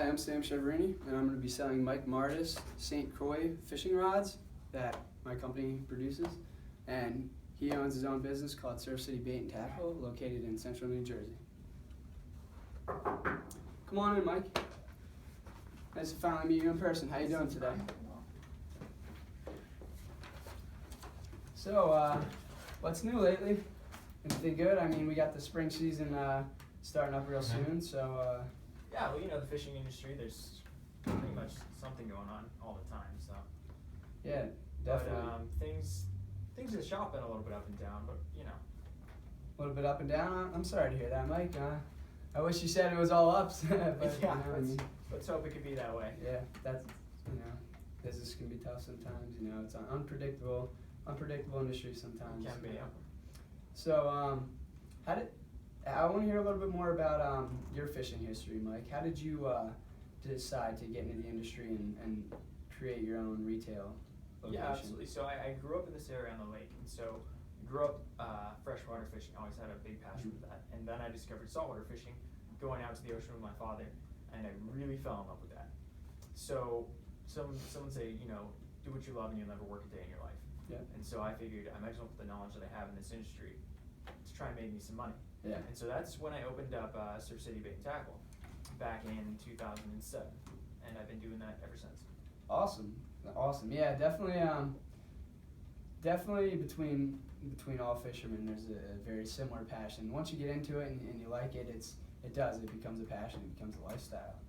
Hi, I'm Sam Cheverini, and I'm going to be selling Mike Martis St. Croix fishing rods that my company produces. And he owns his own business called Surf City Bait and Tackle, located in central New Jersey. Come on in, Mike. Nice to finally meet you in person. How you doing today? So, what's new lately? Anything good? I mean, we got the spring season starting up real soon, so. Yeah, well, you know, the fishing industry, there's pretty much something going on all the time, so. Yeah, definitely. But things in the shop been a little bit up and down, but you know. A little bit up and down. I'm sorry to hear that, Mike. I wish you said it was all ups, but Yeah, you know, I mean, let's hope it could be that way. yeah, that's, you know, business can be tough sometimes. You know, it's an unpredictable industry sometimes. It can be, yeah. So, I want to hear a little bit more about your fishing history, Mike. How did you decide to get into the industry and create your own retail location? Yeah, absolutely. So I grew up in this area on the lake, and so I grew up freshwater fishing. Always had a big passion for that. And then I discovered saltwater fishing, going out to the ocean with my father, and I really fell in love with that. So someone say, you know, do what you love and you'll never work a day in your life. Yeah. And so I figured I might as well put the knowledge that I have in this industry to try and make me some money. Yeah. And so that's when I opened up Surf City Bait and Tackle back in 2007, and I've been doing that ever since. Awesome. Yeah, definitely. Definitely between all fishermen, there's a very similar passion. Once you get into it and you like it, it becomes a passion. It becomes a lifestyle.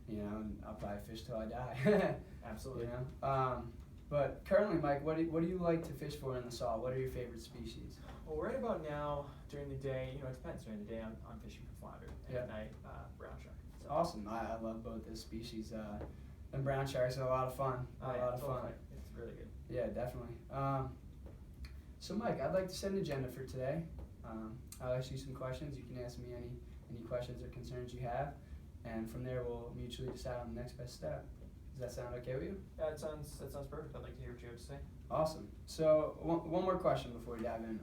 You know, and I'll probably fish till I die. Absolutely. You know. But currently, Mike, what do you like to fish for in the salt? What are your favorite species? Well, right about now, during the day, you know, it depends. During the day, I'm fishing for flounder, and at night, brown shark. So. Awesome. I love both those species. And brown sharks are a lot of fun. A lot of fun. It's really good. Yeah, definitely. So, Mike, I'd like to set an agenda for today. I'll ask you some questions. You can ask me any questions or concerns you have, and from there, we'll mutually decide on the next best step. Does that sound okay with you? Yeah, that sounds perfect. I'd like to hear what you have to say. Awesome. So one more question before we dive in.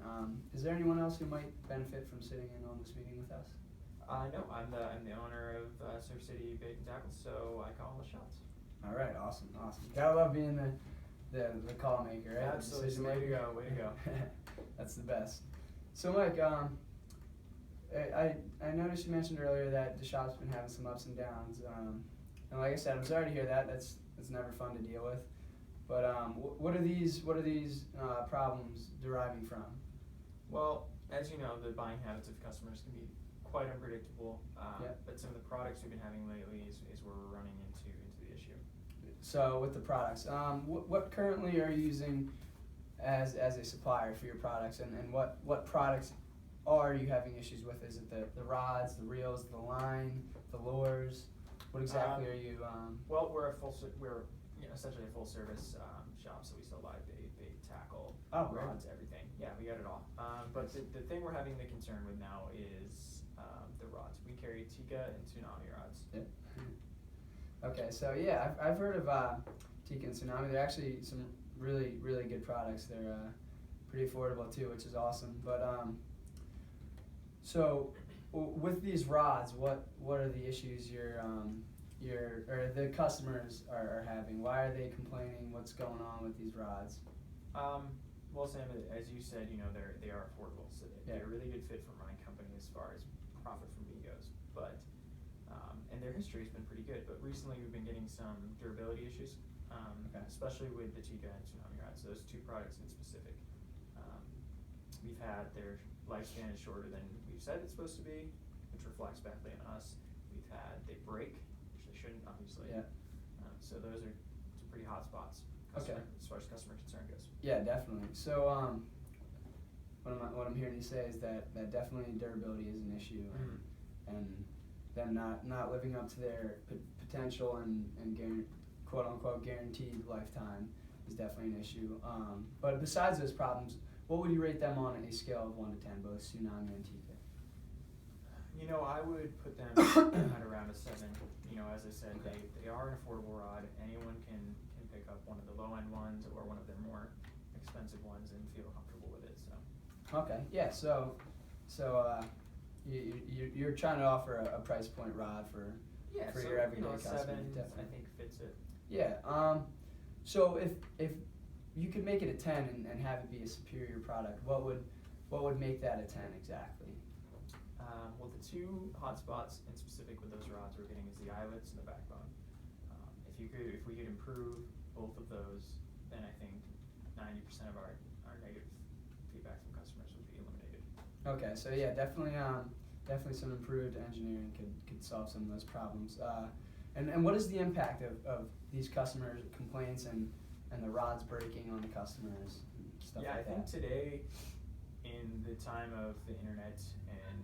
Is there anyone else who might benefit from sitting in on this meeting with us? No, I'm the owner of Surf City Bait and Tackle, so I call all the shots. All right, awesome. Gotta love being the call maker, right? Absolutely. The Way to decision go. Way to go. That's the best. So, Mike, I noticed you mentioned earlier that the shop's been having some ups and downs. And like I said, I'm sorry to hear that. That's never fun to deal with. But what are these problems deriving from? Well, as you know, the buying habits of customers can be quite unpredictable. But some of the products we've been having lately is where we're running into the issue. So with the products, what currently are you using as a supplier for your products, and what products are you having issues with? Is it the rods, the reels, the line, the lures? What exactly are you? Well, we're essentially a full service shop, so we sell live bait, tackle, rods, everything. Yeah, we got it all. But the thing we're having the concern with now is the rods. We carry Tikka and Tsunami rods. Yep. Okay, so yeah, I've heard of Tikka and Tsunami. They're actually some really good products. They're pretty affordable too, which is awesome. But so with these rods, what are the issues or the customers are having? Why are they complaining? What's going on with these rods? Well, Sam, as you said, you know, they are affordable, so they're a really good fit for my company as far as profit from me goes. But and their history has been pretty good. But recently, we've been getting some durability issues, especially with the Tikka and Tsunami rods. Those two products in specific, we've had their lifespan is shorter than we've said it's supposed to be, which reflects badly on us. We've had they break, which they shouldn't, obviously. Yeah. So those are some pretty hot spots. As far as customer concern goes. Yeah, definitely. So what I'm hearing you say is that definitely durability is an issue, and them not living up to their potential and quote unquote guaranteed lifetime is definitely an issue. But besides those problems, what would you rate them on a scale of 1 to 10, both Tsunami and Tikka? You know, I would put them at around a 7. You know, as I said, they are an affordable rod. Anyone can pick up one of the low end ones or one of their more expensive ones and feel comfortable with it. So. Okay. Yeah. So you're trying to offer a price point rod for Yeah, for so your everyday a customer. 7 I Definitely. think fits it. Yeah. So if you could make it a 10 and have it be a superior product, what would make that a 10 exactly? Well, the two hotspots in specific with those rods we're getting is the eyelets and the backbone. If we could improve both of those, then I think 90% of our negative feedback from customers would be eliminated. Okay, so yeah, definitely some improved engineering could solve some of those problems. And what is the impact of these customer complaints and the rods breaking on the customers and stuff Yeah, like that? I think today, in the time of the internet and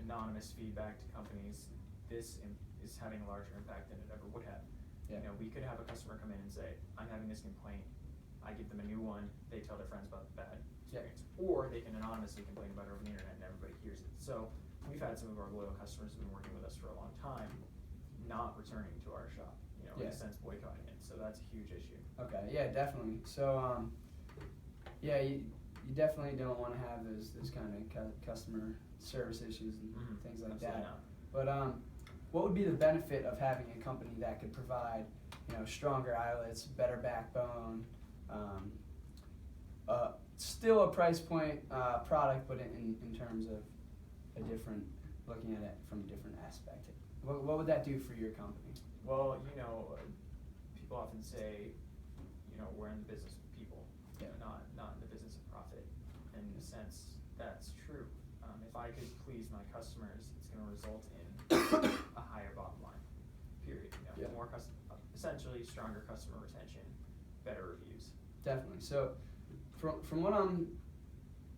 anonymous feedback to companies, this is having a larger impact than it ever would have. Yeah. You know, we could have a customer come in and say, I'm having this complaint, I give them a new one, they tell their friends about the bad experience. Or they can anonymously complain about it over the internet and everybody hears it. So we've had some of our loyal customers who've been working with us for a long time not returning to our shop, in a sense boycotting it. So that's a huge issue. Okay, yeah, definitely. So, yeah, you definitely don't want to have those kind of customer service issues and things like Absolutely that. not. But what would be the benefit of having a company that could provide, stronger eyelets, better backbone, still a price point product, but in terms of looking at it from a different aspect? What would that do for your company? Well, people often say, we're in the business of people, not in the business of profit. And in a sense, that's true. If I could please my customers, it's going to result in a higher bottom line. Period. More essentially stronger customer retention, better reviews. Definitely. So, from what I'm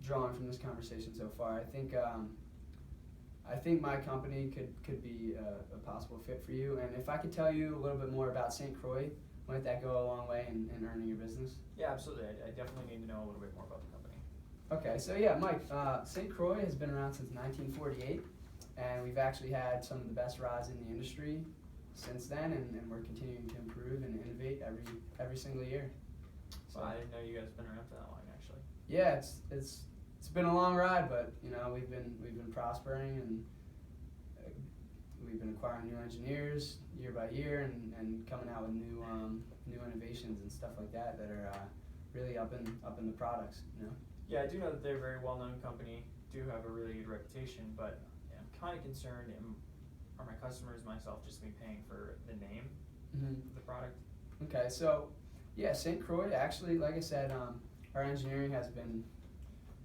drawing from this conversation so far, I think my company could be a possible fit for you. And if I could tell you a little bit more about St. Croix, might that go a long way in earning your business? Yeah, absolutely. I definitely need to know a little bit more about the company. Okay, so yeah, Mike, St. Croix has been around since 1948, and we've actually had some of the best rods in the industry since then, and we're continuing to improve and innovate every single year. So I didn't know you guys have been around for that long, actually. Yeah, it's been a long ride, but we've been prospering, and we've been acquiring new engineers year by year, and coming out with new innovations and stuff like that are really up in the products. Yeah, I do know that they're a very well-known company, do have a really good reputation, but I'm kind of concerned, are my customers, myself, just going to be paying for the name of the product? Okay, so yeah, St. Croix, actually, like I said, our engineering has been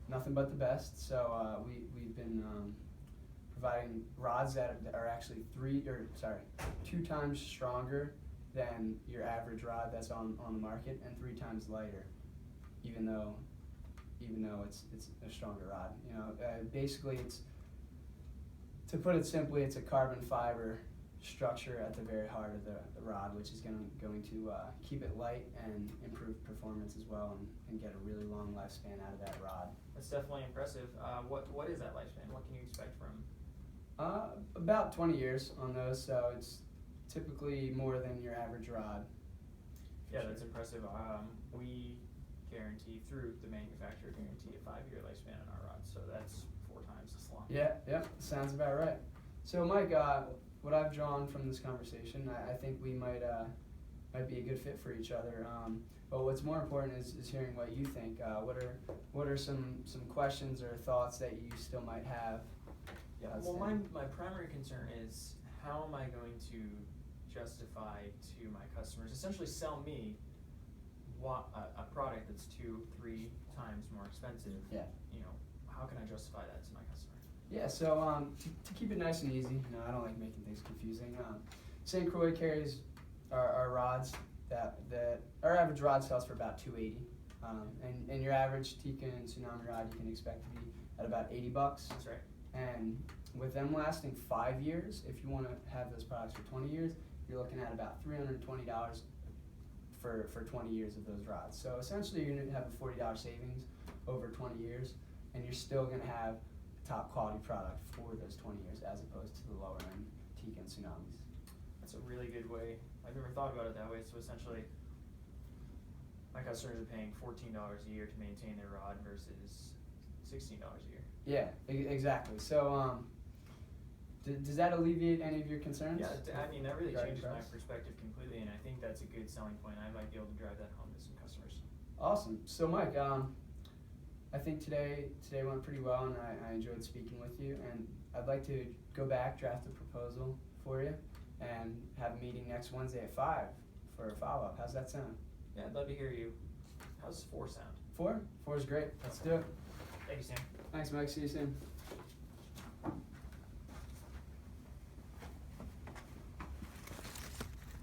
nothing but the best. So we've been providing rods that are actually 2 times stronger than your average rod that's on the market, and 3 times lighter, even though it's a stronger rod. Basically, it's, to put it simply, it's a carbon fiber structure at the very heart of the rod, which is going to keep it light and improve performance as well, and get a really long lifespan out of that rod. That's definitely impressive. What is that lifespan? What can you expect from? About 20 years on those, so it's typically more than your average rod. Yeah, that's impressive. We guarantee, through the manufacturer, guarantee a 5-year lifespan on our rods, so that's 4 times as long. Yeah, sounds about right. So Mike, what I've drawn from this conversation, I think we might be a good fit for each other. But what's more important is hearing what you think. What are some questions or thoughts that you still might have? Yeah. Well, my primary concern is, how am I going to justify to my customers, essentially sell me a product that's 2-3 times more expensive? Yeah. How can I justify that to my customer? Yeah, so to keep it nice and easy, I don't like making things confusing. St. Croix carries our rods that our average rod sells for about $280, and your average Tikka and Tsunami rod you can expect to be at about $80. That's right. And with them lasting 5 years, if you want to have those products for 20 years, you're looking at about $320 for 20 years of those rods. So essentially, you're going to have a $40 savings over 20 years, and you're still going to have top quality product for those 20 years, as opposed to the lower end Tikka and Tsunamis. That's a really good way. I've never thought about it that way. So essentially, my customers are paying $14 a year to maintain their rod versus $16 a year. Yeah, exactly. So Does that alleviate any of your concerns? Yeah, I mean, that really regarding changes my price? perspective completely, and I think that's a good selling point. I might be able to drive that home to some customers. Awesome. So Mike, I think today went pretty well, and I enjoyed speaking with you. And I'd like to go back, draft a proposal for you, and have a meeting next Wednesday at 5 for a follow-up. How's that sound? Yeah, I'd love to hear you. How's 4 sound? 4? 4 is great. Let's do it. Thank you, Sam. Thanks, Mike. See you soon.